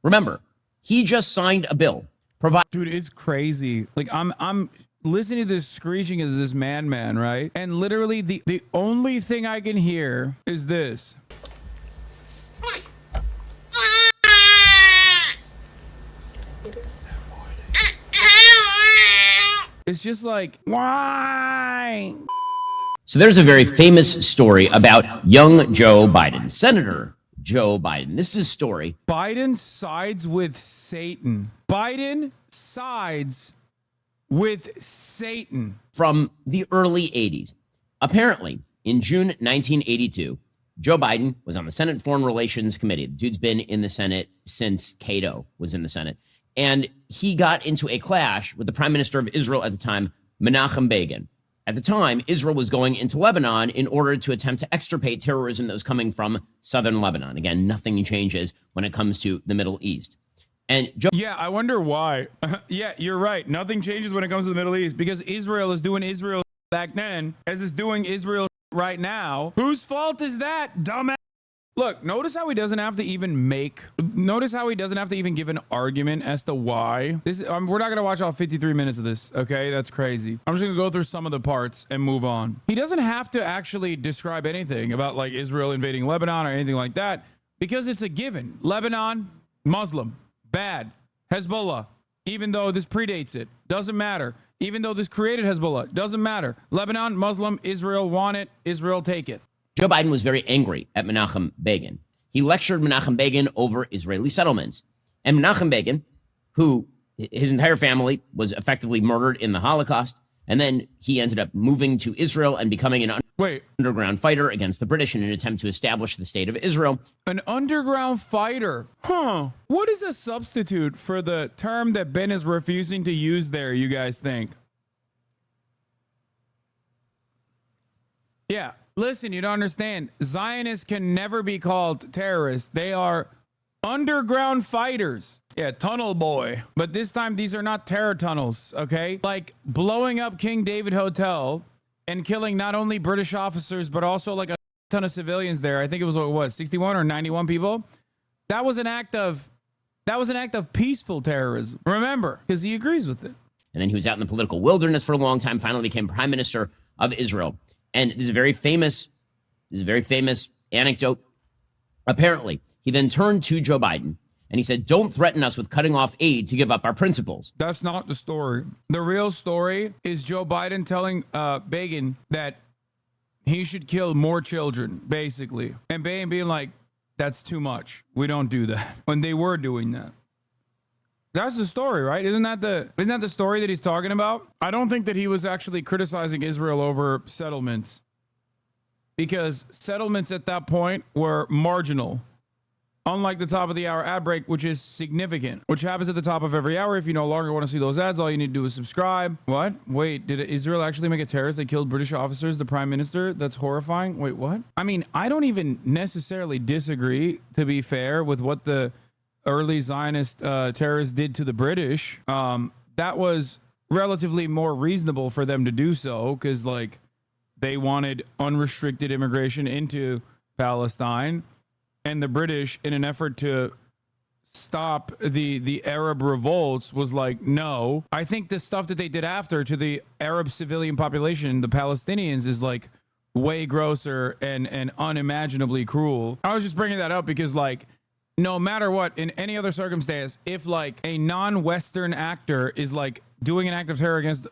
Remember, he just signed a bill. Dude, it's crazy. Like I'm listening to this screeching as this man, right? And literally the only thing I can hear is this. It's just like, why? So there's a very famous story about young Joe Biden, Senator Joe Biden. This is his story. Biden sides with Satan. Biden sides with Satan. From the early 80s. Apparently, in June 1982, Joe Biden was on the Senate Foreign Relations Committee. The dude's been in the Senate since Cato was in the Senate. And he got into a clash with the Prime Minister of Israel at the time, Menachem Begin. At the time, Israel was going into Lebanon in order to attempt to extirpate terrorism that was coming from southern Lebanon. Again, nothing changes when it comes to the Middle East. And yeah, I wonder why. Yeah, you're right. Nothing changes when it comes to the Middle East because Israel is doing Israel back then as it's doing Israel right now. Whose fault is that, dumbass? Look, notice how he doesn't have to even give an argument as to why. We're not going to watch all 53 minutes of this, okay? That's crazy. I'm just going to go through some of the parts and move on. He doesn't have to actually describe anything about like Israel invading Lebanon or anything like that because it's a given. Lebanon, Muslim, bad. Hezbollah, even though this predates it, doesn't matter. Even though this created Hezbollah, doesn't matter. Lebanon, Muslim, Israel want it, Israel taketh. Joe Biden was very angry at Menachem Begin. He lectured Menachem Begin over Israeli settlements. And Menachem Begin, who his entire family was effectively murdered in the Holocaust, and then he ended up moving to Israel and becoming an underground fighter against the British in an attempt to establish the state of Israel. An underground fighter? Huh. What is a substitute for the term that Ben is refusing to use there, you guys think? Yeah. Listen, you don't understand. Zionists can never be called terrorists. They are underground fighters. Yeah, tunnel boy. But this time, these are not terror tunnels, okay? Like blowing up King David Hotel and killing not only British officers, but also like a ton of civilians there. I think it was, 61 or 91 people? That was an act of peaceful terrorism. Remember, because he agrees with it. And then he was out in the political wilderness for a long time, finally became Prime Minister of Israel. And this is a very famous anecdote. Apparently, he then turned to Joe Biden and he said, "Don't threaten us with cutting off aid to give up our principles." That's not the story. The real story is Joe Biden telling Begin that he should kill more children, basically. And Begin being like, that's too much. We don't do that. When they were doing that. That's the story, right? Isn't that the story that he's talking about? I don't think that he was actually criticizing Israel over settlements because settlements at that point were marginal. Unlike the top of the hour ad break, which is significant, which happens at the top of every hour. If you no longer want to see those ads, all you need to do is subscribe. What? Wait, did Israel actually make a terrorist that killed British officers, the prime minister? That's horrifying. Wait, what? I mean, I don't even necessarily disagree, to be fair, with what the early Zionist terrorists did to the British. That was relatively more reasonable for them to do so because, like, they wanted unrestricted immigration into Palestine. And the British, in an effort to stop the Arab revolts, was like, no. I think the stuff that they did after to the Arab civilian population, the Palestinians, is like way grosser and unimaginably cruel. I was just bringing that up because, like, no matter what, in any other circumstance, if like a non-Western actor is like doing an act of terror against,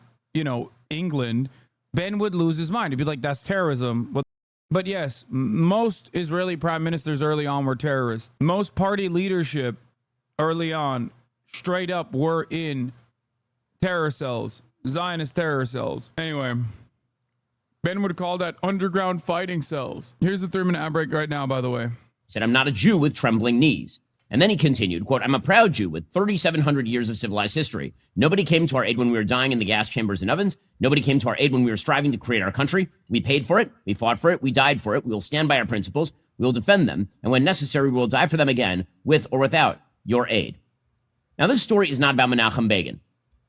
England, Ben would lose his mind. He'd be like, that's terrorism. But yes, most Israeli prime ministers early on were terrorists. Most party leadership early on straight up were in terror cells, Zionist terror cells. Anyway, Ben would call that underground fighting cells. Here's the 3-minute ad break right now, by the way. He said, "I'm not a Jew with trembling knees." And then he continued, quote, "I'm a proud Jew with 3,700 years of civilized history. Nobody came to our aid when we were dying in the gas chambers and ovens. Nobody came to our aid when we were striving to create our country. We paid for it. We fought for it. We died for it. We will stand by our principles. We will defend them. And when necessary, we will die for them again, with or without your aid." Now, this story is not about Menachem Begin.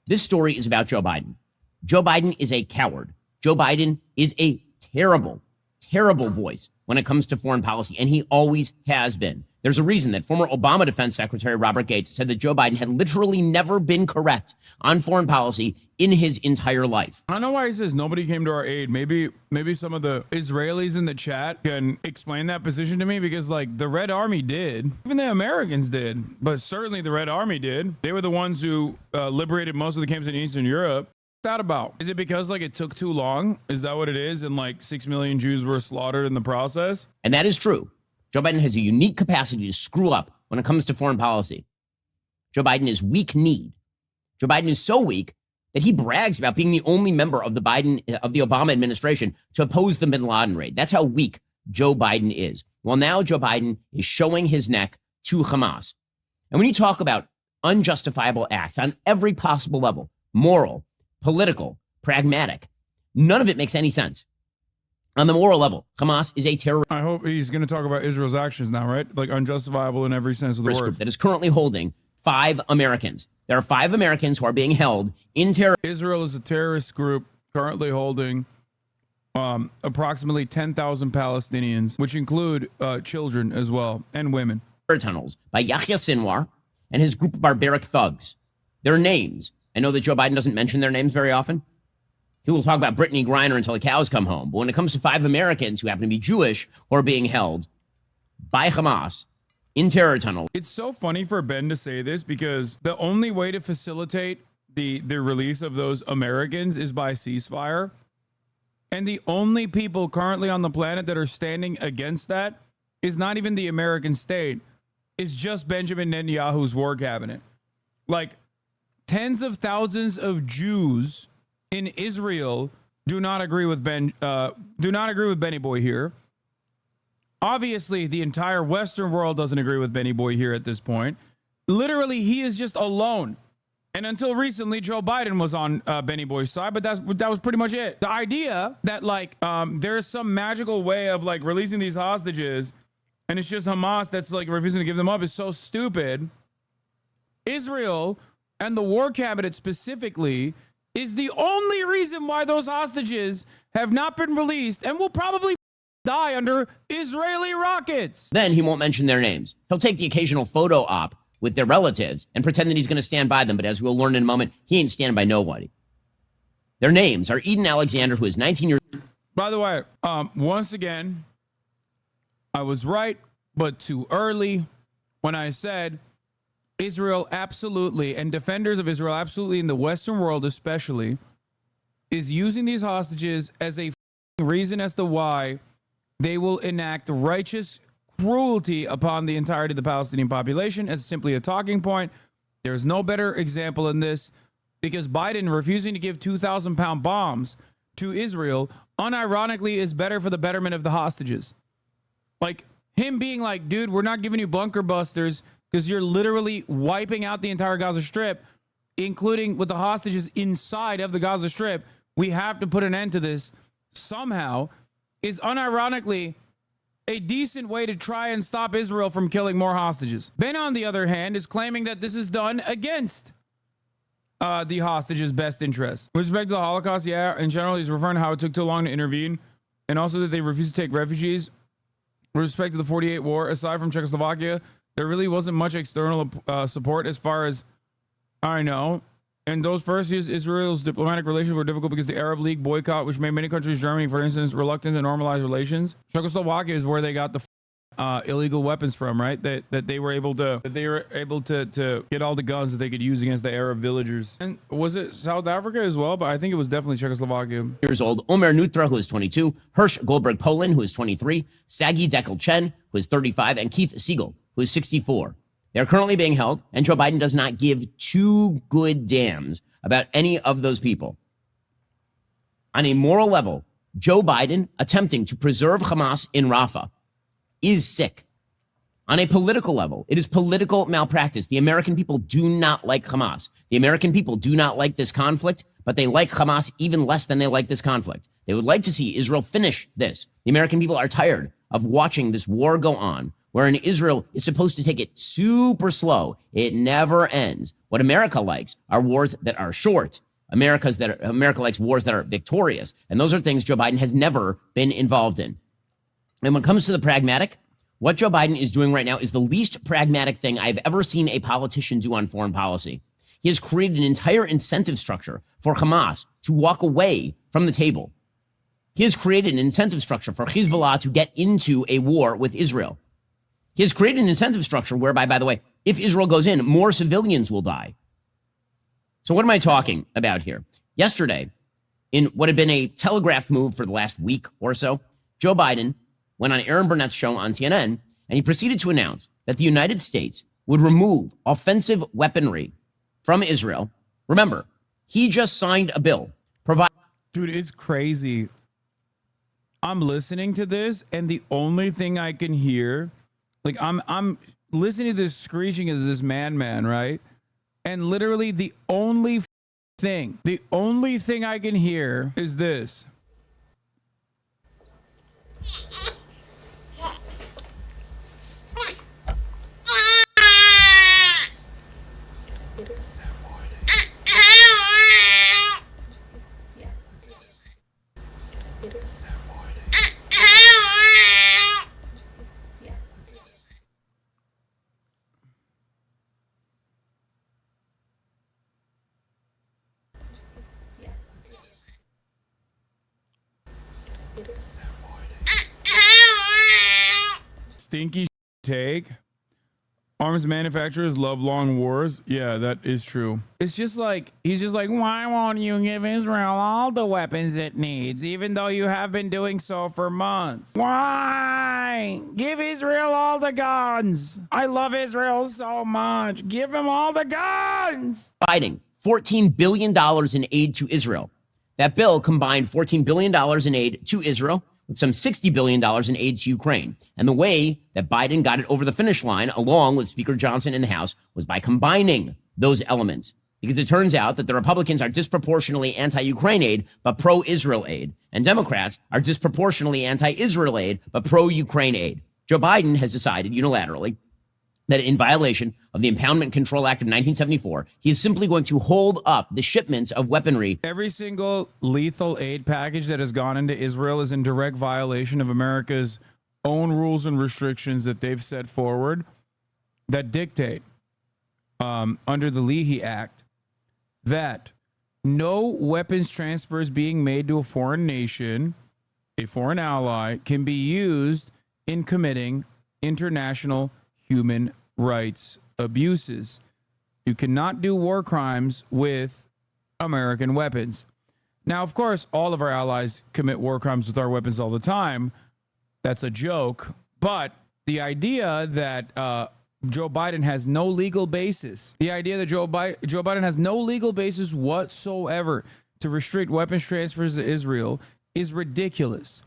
This story is about Joe Biden. Joe Biden is a coward. Joe Biden is a terrible, terrible voice when it comes to foreign policy, and he always has been. There's a reason that former Obama Defense Secretary Robert Gates said that Joe Biden had literally never been correct on foreign policy in his entire life. I don't know why he says nobody came to our aid. Maybe some of the Israelis in the chat can explain that position to me, because like the Red Army did, even the Americans did, but certainly the Red Army did. They were the ones who liberated most of the camps in Eastern Europe. What's that about? Is it because like it took too long? Is that what it is? And like 6 million Jews were slaughtered in the process? And that is true. Joe Biden has a unique capacity to screw up when it comes to foreign policy. Joe Biden is weak-kneed. Joe Biden is so weak that he brags about being the only member of the Obama administration to oppose the bin Laden raid. That's how weak Joe Biden is. Well, now Joe Biden is showing his neck to Hamas. And when you talk about unjustifiable acts on every possible level, moral, political, pragmatic, none of it makes any sense. On the moral level, Hamas is a terrorist. I hope he's going to talk about Israel's actions now, right? Like unjustifiable in every sense of the word. Group that is currently holding 5 Americans. There are 5 Americans who are being held in terror. Israel is a terrorist group currently holding approximately 10,000 Palestinians, which include children as well and women. Tunnels by Yahya Sinwar and his group of barbaric thugs. Their names. I know that Joe Biden doesn't mention their names very often. He will talk about Brittany Griner until the cows come home. But when it comes to 5 Americans who happen to be Jewish who are being held by Hamas in terror tunnels. It's so funny for Ben to say this, because the only way to facilitate the release of those Americans is by ceasefire. And the only people currently on the planet that are standing against that is not even the American state. It's just Benjamin Netanyahu's war cabinet. Like tens of thousands of Jews in Israel do not agree with Benny Boy here. Obviously, the entire Western world doesn't agree with Benny Boy here at this point. Literally, he is just alone. And until recently, Joe Biden was on Benny Boy's side, but that was pretty much it. The idea that like there's some magical way of like releasing these hostages, and it's just Hamas that's like refusing to give them up, is so stupid. Israel and the war cabinet specifically is the only reason why those hostages have not been released and will probably die under Israeli rockets. Then he won't mention their names. He'll take the occasional photo op with their relatives and pretend that he's going to stand by them. But as we'll learn in a moment, he ain't standing by nobody. Their names are Eden Alexander, who is 19 years old. By the way, once again, I was right, but too early when I said Israel absolutely, and defenders of Israel absolutely in the Western world especially, is using these hostages as a reason as to why they will enact righteous cruelty upon the entirety of the Palestinian population as simply a talking point. There's no better example in this, because Biden refusing to give 2,000-pound bombs to Israel unironically is better for the betterment of the hostages. Like him being like, dude, we're not giving you bunker busters because you're literally wiping out the entire Gaza Strip, including with the hostages inside of the Gaza Strip. We have to put an end to this somehow, is unironically a decent way to try and stop Israel from killing more hostages. Ben, on the other hand, is claiming that this is done against the hostages' best interest. With respect to the Holocaust, yeah, in general, he's referring to how it took too long to intervene, and also that they refused to take refugees. With respect to the 48 war, aside from Czechoslovakia, there really wasn't much external support as far as I know. And those first years, Israel's diplomatic relations were difficult because the Arab League boycott, which made many countries, Germany, for instance, reluctant to normalize relations. Czechoslovakia is where they got the illegal weapons from, right? That they were able to get all the guns that they could use against the Arab villagers. And was it South Africa as well? But I think it was definitely Czechoslovakia. Years old, Omer Nutra, who is 22, Hirsch Goldberg Poland, who is 23, Sagi Dekel Chen, who is 35, and Keith Siegel, who is 64. They're currently being held, and Joe Biden does not give 2 good damns about any of those people. On a moral level, Joe Biden attempting to preserve Hamas in Rafah is sick. On a political level, it is political malpractice. The American people do not like Hamas. The American people do not like this conflict, but they like Hamas even less than they like this conflict. They would like to see Israel finish this. The American people are tired of watching this war go on, wherein Israel is supposed to take it super slow. It never ends. What America likes are wars that are short. America likes wars that are victorious. And those are things Joe Biden has never been involved in. And when it comes to the pragmatic, what Joe Biden is doing right now is the least pragmatic thing I've ever seen a politician do on foreign policy. He has created an entire incentive structure for Hamas to walk away from the table. He has created an incentive structure for Hezbollah to get into a war with Israel. He has created an incentive structure whereby, by the way, if Israel goes in, more civilians will die. So what am I talking about here? Yesterday, in what had been a telegraphed move for the last week or so, Joe Biden went on Aaron Burnett's show on CNN, and he proceeded to announce that the United States would remove offensive weaponry from Israel. Remember, he just signed a bill. Dude, it's crazy. I'm listening to this, and the only thing I can hear, like I'm listening to this screeching as this man, right? And literally the only thing I can hear is this. Stinky take. Arms manufacturers love long wars. Yeah, that is true. It's just like, he's just like, why won't you give Israel all the weapons it needs, even though you have been doing so for months? Why? Give Israel all the guns. I love Israel so much. Give them all the guns. Providing $14 billion in aid to Israel. That bill combined $14 billion in aid to Israel with some $60 billion in aid to Ukraine. And the way that Biden got it over the finish line, along with Speaker Johnson in the House, was by combining those elements. Because it turns out that the Republicans are disproportionately anti-Ukraine aid, but pro-Israel aid. And Democrats are disproportionately anti-Israel aid, but pro-Ukraine aid. Joe Biden has decided unilaterally that in violation of the Impoundment Control Act of 1974, he is simply going to hold up the shipments of weaponry. Every single lethal aid package that has gone into Israel is in direct violation of America's own rules and restrictions that they've set forward that dictate under the Leahy Act that no weapons transfers being made to a foreign nation, a foreign ally, can be used in committing international human rights abuses. You cannot do war crimes with American weapons. Now, of course, all of our allies commit war crimes with our weapons all the time. That's a joke. But the idea that Joe Biden has no legal basis, the idea that Joe Biden has no legal basis whatsoever to restrict weapons transfers to Israel is ridiculous.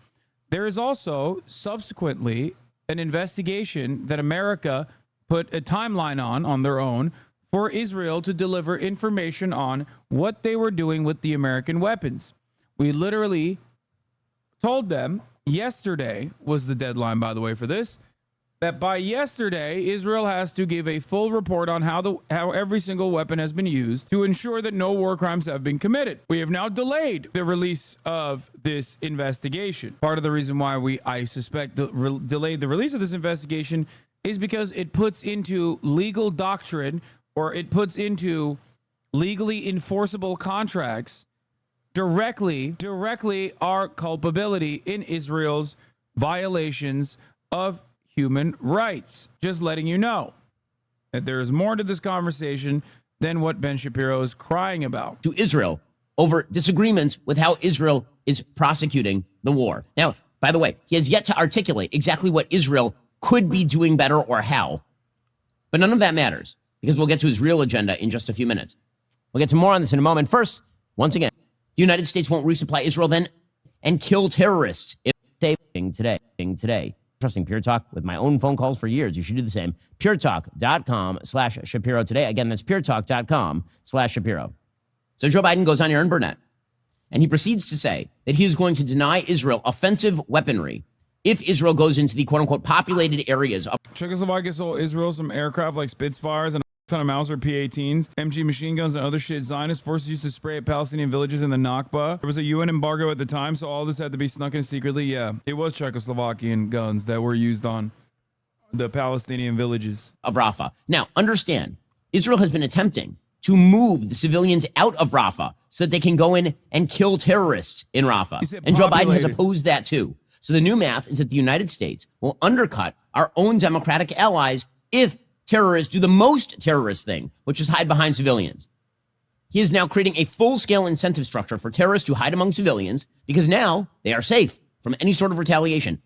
There is also subsequently an investigation that America put a timeline on their own for Israel to deliver information on what they were doing with the American weapons. We literally told them yesterday was the deadline, by the way, for this, that by yesterday, Israel has to give a full report on how every single weapon has been used to ensure that no war crimes have been committed. We have now delayed the release of this investigation. Part of the reason why I suspect delayed the release of this investigation is because it puts into legal doctrine, or it puts into legally enforceable contracts directly our culpability in Israel's violations of human rights. Just letting you know that there is more to this conversation than what Ben Shapiro is crying about. To Israel over disagreements with how Israel is prosecuting the war. Now, by the way, he has yet to articulate exactly what Israel could be doing better or how. But none of that matters, because we'll get to his real agenda in just a few minutes. We'll get to more on this in a moment. First, once again, the United States won't resupply Israel then and kill terrorists. Today. Trusting Pure Talk with my own phone calls for years. You should do the same. puretalk.com/Shapiro today. Again, that's puretalk.com/Shapiro. So Joe Biden goes on Aaron Burnett, and he proceeds to say that he is going to deny Israel offensive weaponry if Israel goes into the quote-unquote populated areas of Czechoslovakia sold Israel some aircraft like Spitfires and a ton of Mauser P-18s, MG machine guns, and other shit. Zionist forces used to spray at Palestinian villages in the Nakba. There was a UN embargo at the time, so all this had to be snuck in secretly. Yeah, it was Czechoslovakian guns that were used on the Palestinian villages of Rafah. Now, understand, Israel has been attempting to move the civilians out of Rafah so that they can go in and kill terrorists in Rafah. And Joe Biden has opposed that too. So the new math is that the United States will undercut our own democratic allies if terrorists do the most terrorist thing, which is hide behind civilians. He is now creating a full-scale incentive structure for terrorists to hide among civilians because now they are safe from any sort of retaliation.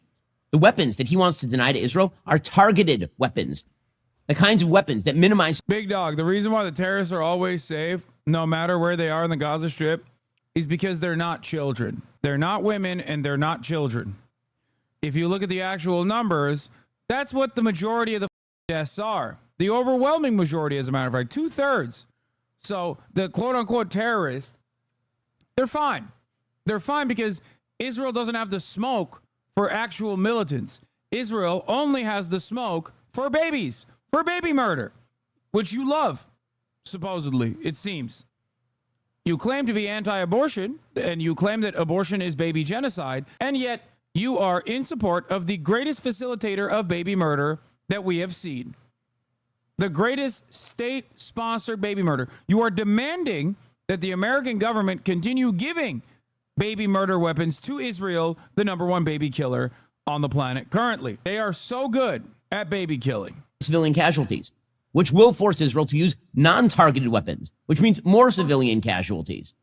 The weapons that he wants to deny to Israel are targeted weapons. The kinds of weapons that minimize... Big dog, the reason why the terrorists are always safe, no matter where they are in the Gaza Strip, is because they're not children. They're not women and they're not children. If you look at the actual numbers, that's what the majority of the deaths are. The overwhelming majority, as a matter of fact, 2/3. So the quote-unquote terrorists, they're fine. They're fine because Israel doesn't have the smoke for actual militants. Israel only has the smoke for babies, for baby murder, which you love, supposedly, it seems. You claim to be anti-abortion, and you claim that abortion is baby genocide, and yet you are in support of the greatest facilitator of baby murder that we have seen. The greatest state-sponsored baby murder. You are demanding that the American government continue giving baby murder weapons to Israel, the #1 baby killer on the planet currently. They are so good at baby killing. Civilian casualties, which will force Israel to use non-targeted weapons, which means more civilian casualties.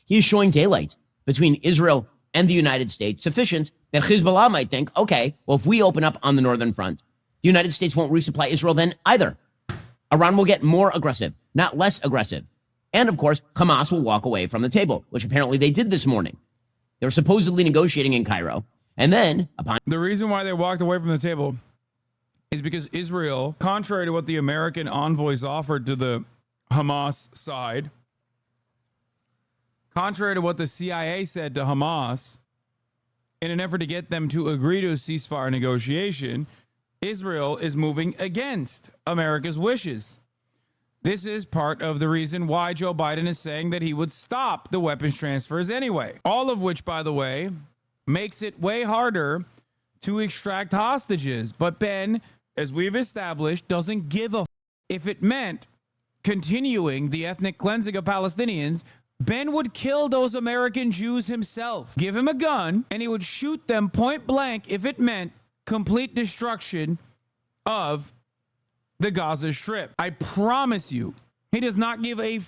He is showing daylight between Israel and the United States sufficient that Hezbollah might think, okay, well, if we open up on the northern front, the United States won't resupply Israel then either. Iran will get more aggressive, not less aggressive. And of course, Hamas will walk away from the table, which apparently they did this morning. They were supposedly negotiating in Cairo. And then, upon... The reason why they walked away from the table is because Israel, contrary to what the American envoys offered to the Hamas side, contrary to what the CIA said to Hamas, in an effort to get them to agree to a ceasefire negotiation, Israel is moving against America's wishes. This is part of the reason why Joe Biden is saying that he would stop the weapons transfers anyway. All of which, by the way, makes it way harder to extract hostages. But Ben, as we've established, doesn't give a if it meant continuing the ethnic cleansing of Palestinians. Ben would kill those American Jews himself. Give him a gun, and he would shoot them point blank if it meant complete destruction of the Gaza Strip. I promise you, he does not give a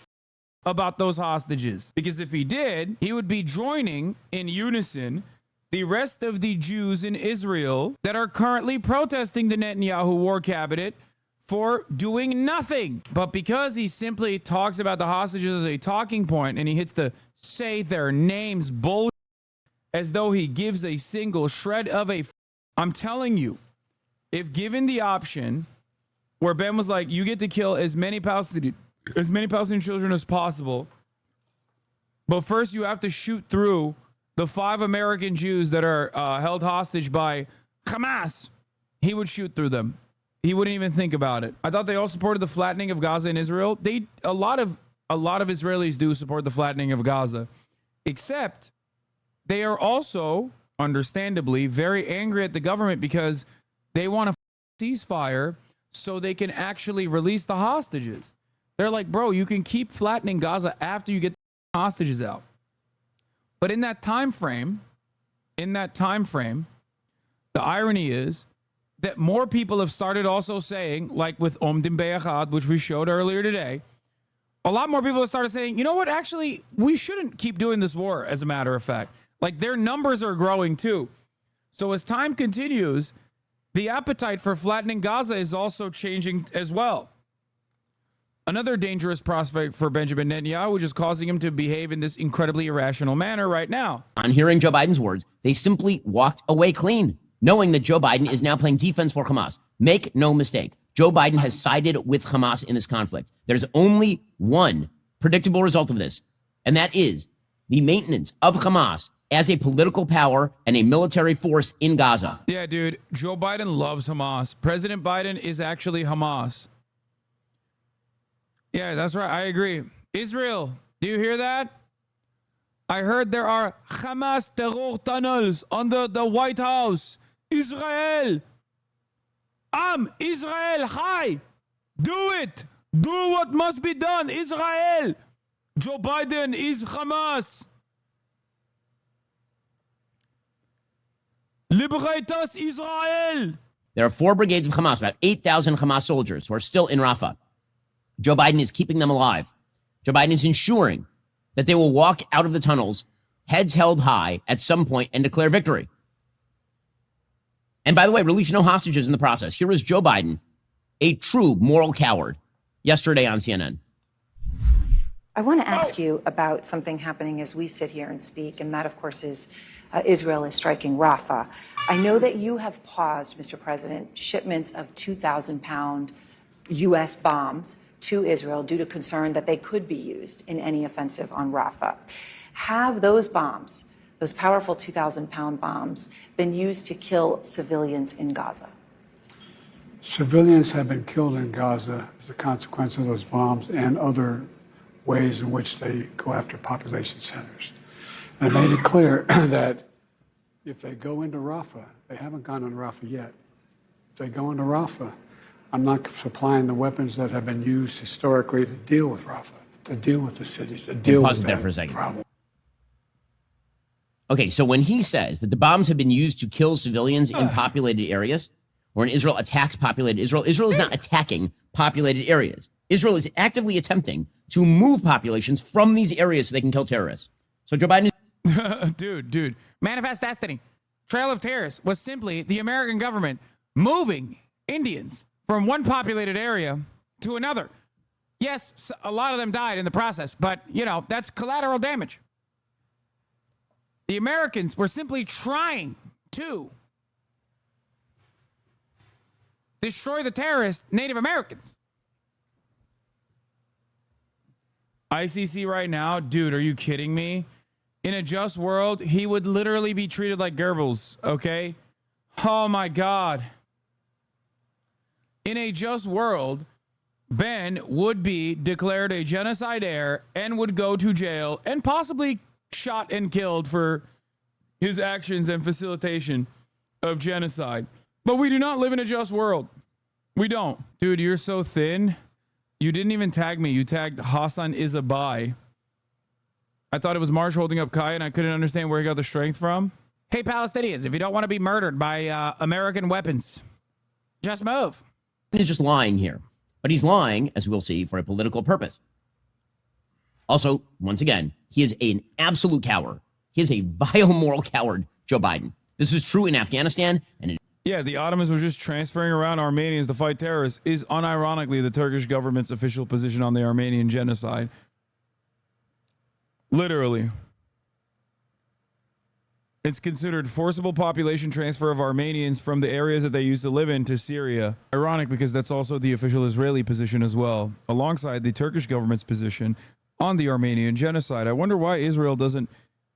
about those hostages. Because if he did, he would be joining in unison the rest of the Jews in Israel that are currently protesting the Netanyahu war cabinet for doing nothing. But because he simply talks about the hostages as a talking point and he hits the say their names bullshit as though he gives a single shred of a I'm telling you, if given the option where Ben was like, you get to kill as many Palestinian children as possible, but first you have to shoot through the 5 American Jews that are held hostage by Hamas, he would shoot through them. He wouldn't even think about it. I thought they all supported the flattening of Gaza in Israel. A lot of Israelis do support the flattening of Gaza, except they are also, understandably, very angry at the government because they want a ceasefire so they can actually release the hostages. They're like, bro, you can keep flattening Gaza after you get the hostages out. But in that time frame, the irony is that more people have started also saying, like with Omdim Be'achad, which we showed earlier today, a lot more people have started saying, you know what, actually, we shouldn't keep doing this war, as a matter of fact. Like, their numbers are growing too. So as time continues, the appetite for flattening Gaza is also changing as well. Another dangerous prospect for Benjamin Netanyahu, which is causing him to behave in this incredibly irrational manner right now. On hearing Joe Biden's words, they simply walked away clean, knowing that Joe Biden is now playing defense for Hamas. Make no mistake, Joe Biden has sided with Hamas in this conflict. There's only one predictable result of this, and that is the maintenance of Hamas as a political power and a military force in Gaza. Yeah, dude, Joe Biden loves Hamas. President Biden is actually Hamas. Yeah, that's right. I agree. Israel, do you hear that? I heard there are Hamas terror tunnels under the White House. Israel. Israel Chai. Do it. Do what must be done. Israel. Joe Biden is Hamas. Liberate us, Israel. There are 4 brigades of Hamas, about 8,000 Hamas soldiers who are still in Rafah. Joe Biden is keeping them alive. Joe Biden is ensuring that they will walk out of the tunnels, heads held high at some point and declare victory. And by the way, release no hostages in the process. Here is Joe Biden, a true moral coward, yesterday on CNN. I want to ask you about something happening as we sit here and speak, and that, of course, is Israel is striking Rafah. I know that you have paused, Mr. President, shipments of 2,000-pound U.S. bombs to Israel due to concern that they could be used in any offensive on Rafah. Have those bombs, those powerful 2,000-pound bombs, been used to kill civilians in Gaza? Civilians have been killed in Gaza as a consequence of those bombs and other ways in which they go after population centers. And I made it clear that if they go into Rafah, they haven't gone into Rafah yet. If they go into Rafah, I'm not supplying the weapons that have been used historically to deal with Rafah, to deal with the cities, to deal with that problem. Okay, so when he says that the bombs have been used to kill civilians in populated areas, or when Israel attacks populated Israel, Israel is not attacking populated areas. Israel is actively attempting to move populations from these areas so they can kill terrorists. So Joe Biden Dude. Manifest Destiny. Trail of Terrorists was simply the American government moving Indians from one populated area to another. Yes, a lot of them died in the process, but, that's collateral damage. The Americans were simply trying to destroy the terrorist Native Americans. ICC right now, dude, are you kidding me? In a just world, he would literally be treated like Goebbels, okay? Oh my God. In a just world, Ben would be declared a genocide heir and would go to jail and possibly shot and killed for his actions and facilitation of genocide. But we do not live in a just world. We don't. Dude, you're so thin. You didn't even tag me. You tagged Hassan Piker. I thought it was Marsh holding up Kai, and I couldn't understand where he got the strength from. Hey, Palestinians, if you don't want to be murdered by American weapons, just move. He's just lying here. But he's lying, as we'll see, for a political purpose. Also, once again, he is an absolute coward. He is a vile moral coward, Joe Biden. This is true in Afghanistan. And yeah, the Ottomans were just transferring around Armenians to fight terrorists is unironically the Turkish government's official position on the Armenian genocide. Literally. It's considered forcible population transfer of Armenians from the areas that they used to live in to Syria. Ironic because that's also the official Israeli position as well, alongside the Turkish government's position on the Armenian genocide. I wonder why Israel doesn't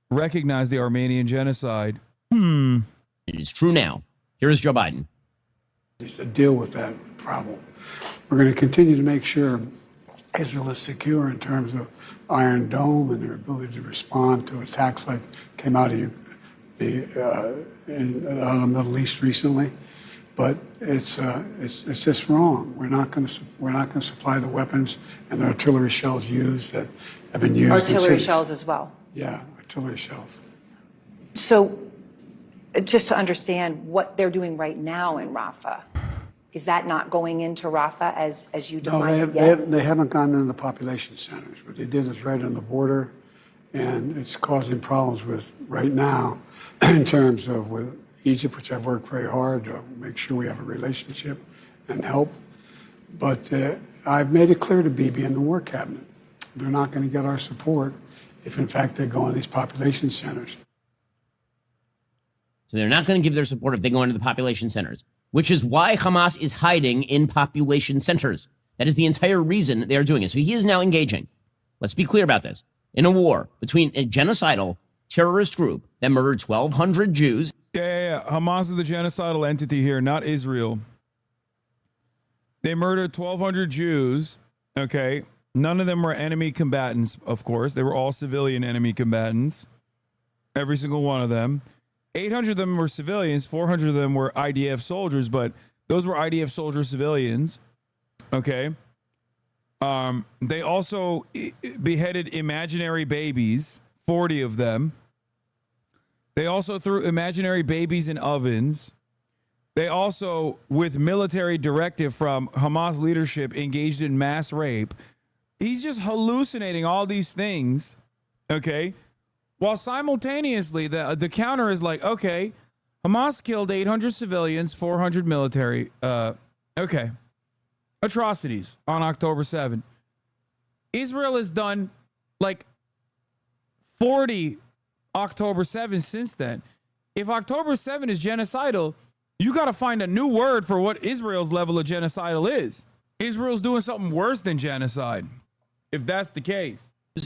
recognize the Armenian genocide. It is true now. Here is Joe Biden. To deal with that problem. We're going to continue to make sure Israel is secure in terms of Iron Dome and their ability to respond to attacks like came out of the Middle East recently. But it's just wrong. We're not going to supply the weapons and the artillery shells used that have been used. Artillery shells as well. Yeah, artillery shells. So, just to understand what they're doing right now in Rafah, is that not going into Rafah as you define it yet? They haven't gone into the population centers. What they did is right on the border, and it's causing problems with right now in terms of with Egypt, which I've worked very hard to make sure we have a relationship and help. But I've made it clear to Bibi and the War Cabinet, they're not going to get our support if, in fact, they go into these population centers. So they're not going to give their support if they go into the population centers, which is why Hamas is hiding in population centers. That is the entire reason they are doing it. So he is now engaging, let's be clear about this, in a war between a genocidal terrorist group that murdered 1,200 Jews. Yeah. Hamas is the genocidal entity here, not Israel. They murdered 1,200 Jews, okay? None of them were enemy combatants, of course. They were all civilian enemy combatants, every single one of them. 800 of them were civilians, 400 of them were IDF soldiers, but Those were IDF soldier civilians. Okay. They also beheaded imaginary babies, 40 of them. They also threw imaginary babies in ovens. They also, with military directive from Hamas leadership, engaged in mass rape. He's just hallucinating all these things, okay? While simultaneously, the counter is like, okay, Hamas killed 800 civilians, 400 military. Okay. Atrocities on October 7. Israel has done like 40 October 7 since then. If October 7 is genocidal, you got to find a new word for what Israel's level of genocidal is. Israel's doing something worse than genocide, if that's the case.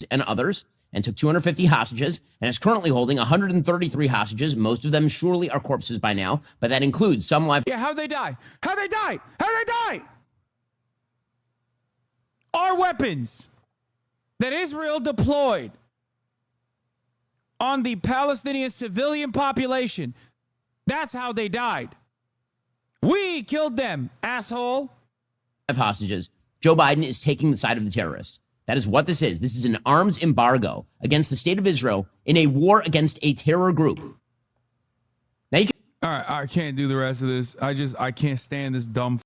And others, and took 250 hostages, and is currently holding 133 hostages. Most of them surely are corpses by now, but that includes some live. Yeah, how'd they die? How'd they die? How'd they die? Our weapons that Israel deployed on the Palestinian civilian population, that's how they died. We killed them, asshole. Hostages. Joe Biden is taking the side of the terrorists. That is what this is. This is an arms embargo against the state of Israel in a war against a terror group. Now you can. All right, I can't do the rest of this. I can't stand this dumb